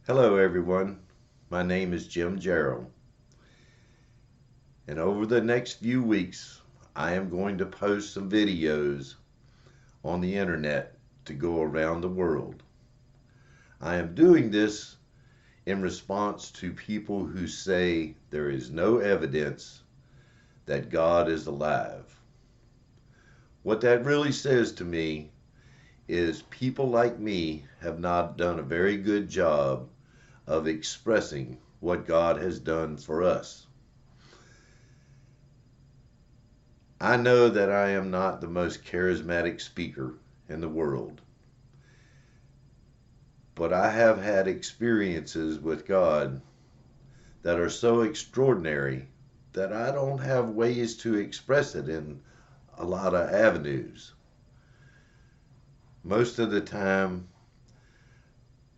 Hello, everyone. My name is Jim Gerald, and over the next few weeks, I am going to post some videos on the internet to go around the world. I am doing this in response to people who say there is no evidence that God is alive. What that really says to me is people like me have not done a very good job of expressing what God has done for us. I know that I am not the most charismatic speaker in the world, but I have had experiences with God that are so extraordinary that I don't have ways to express it in a lot of avenues. Most of the time,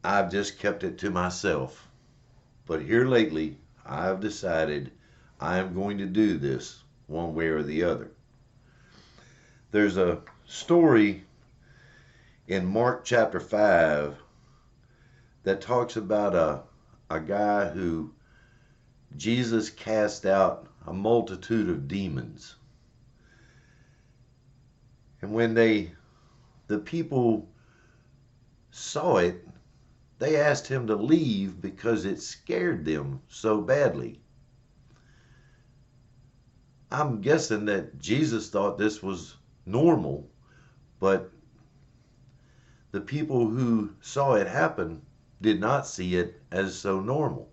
I've just kept it to myself. But here lately, I've decided I am going to do this one way or the other. There's a story in Mark chapter 5 that talks about a guy who Jesus cast out a multitude of demons. And when the people saw it, they asked him to leave because it scared them so badly. I'm guessing that Jesus thought this was normal, but the people who saw it happen did not see it as so normal.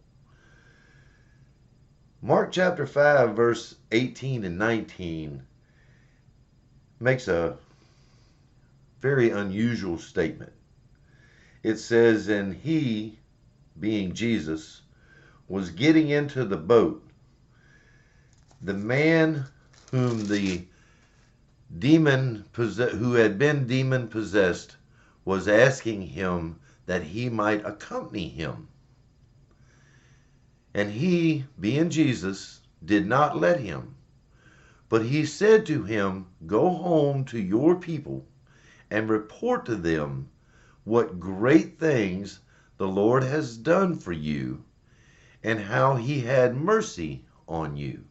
Mark chapter 5, verse 18 and 19 makes a very unusual statement. It says, "And he," being Jesus, "was getting into the boat. The man whom the who had been demon possessed was asking him that he might accompany him. And he, being Jesus, did not let him. But he said to him, Go home to your people and report to them what great things the Lord has done for you and how he had mercy on you."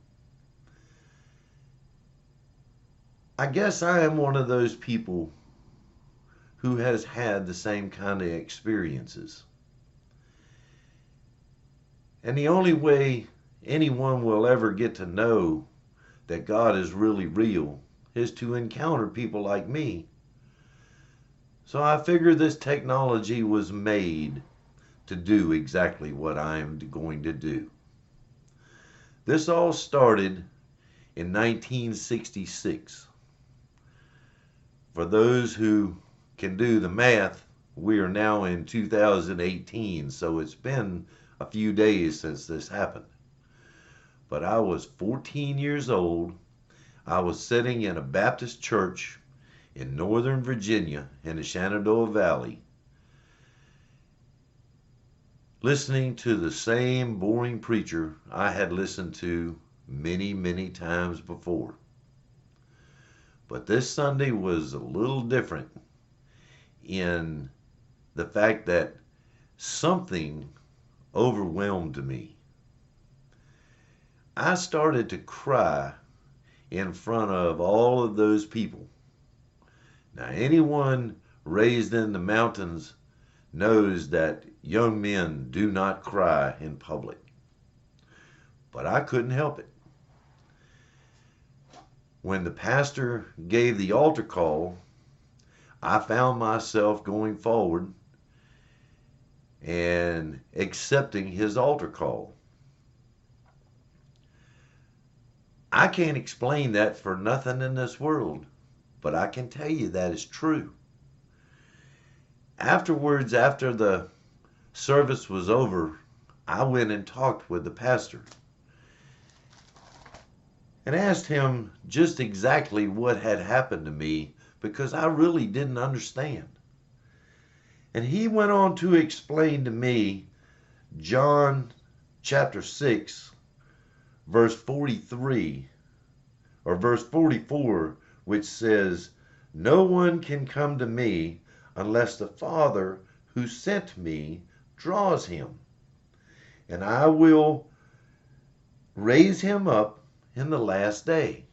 I guess I am one of those people who has had the same kind of experiences. And the only way anyone will ever get to know that God is really real is to encounter people like me. So I figure this technology was made to do exactly what I am going to do. This all started in 1966. For those who can do the math, we are now in 2018, so it's been a few days since this happened. But I was 14 years old. I was sitting in a Baptist church in Northern Virginia in the Shenandoah Valley, listening to the same boring preacher I had listened to many, many times before. But this Sunday was a little different in the fact that something overwhelmed me. I started to cry in front of all of those people. Now, anyone raised in the mountains knows that young men do not cry in public. But I couldn't help it. When the pastor gave the altar call, I found myself going forward and accepting his altar call. I can't explain that for nothing in this world, but I can tell you that is true. Afterwards, after the service was over, I went and talked with the pastor and asked him just exactly what had happened to me because I really didn't understand. And he went on to explain to me John chapter 6, verse 43 or verse 44, which says, "No one can come to me unless the Father who sent me draws him, and I will raise him up in the last day.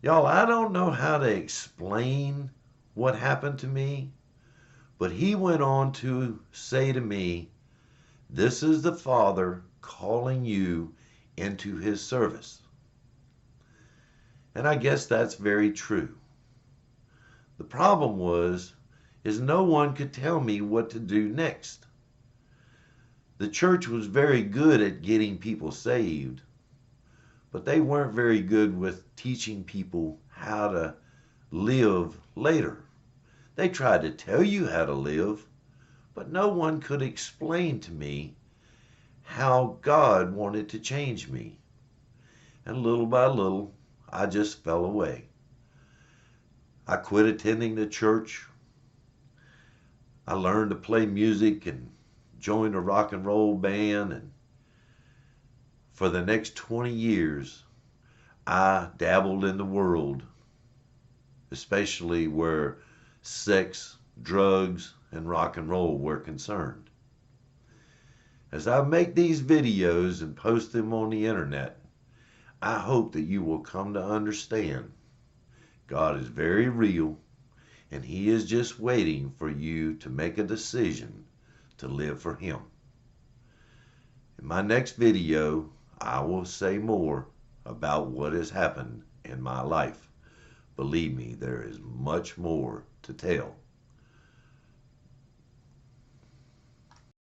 Y'all, I don't know how to explain what happened to me, but he went on to say to me, "This is the Father calling you into his service." And I guess that's very true. The problem is no one could tell me what to do next. The church was very good at getting people saved, but they weren't very good with teaching people how to live later. They tried to tell you how to live, but no one could explain to me how God wanted to change me. And little by little, I just fell away. I quit attending the church. I learned to play music and joined a rock and roll band, and for the next 20 years, I dabbled in the world, especially where sex, drugs, and rock and roll were concerned. As I make these videos and post them on the internet, I hope that you will come to understand God is very real, and he is just waiting for you to make a decision to live for him. In my next video, I will say more about what has happened in my life. Believe me, there is much more to tell.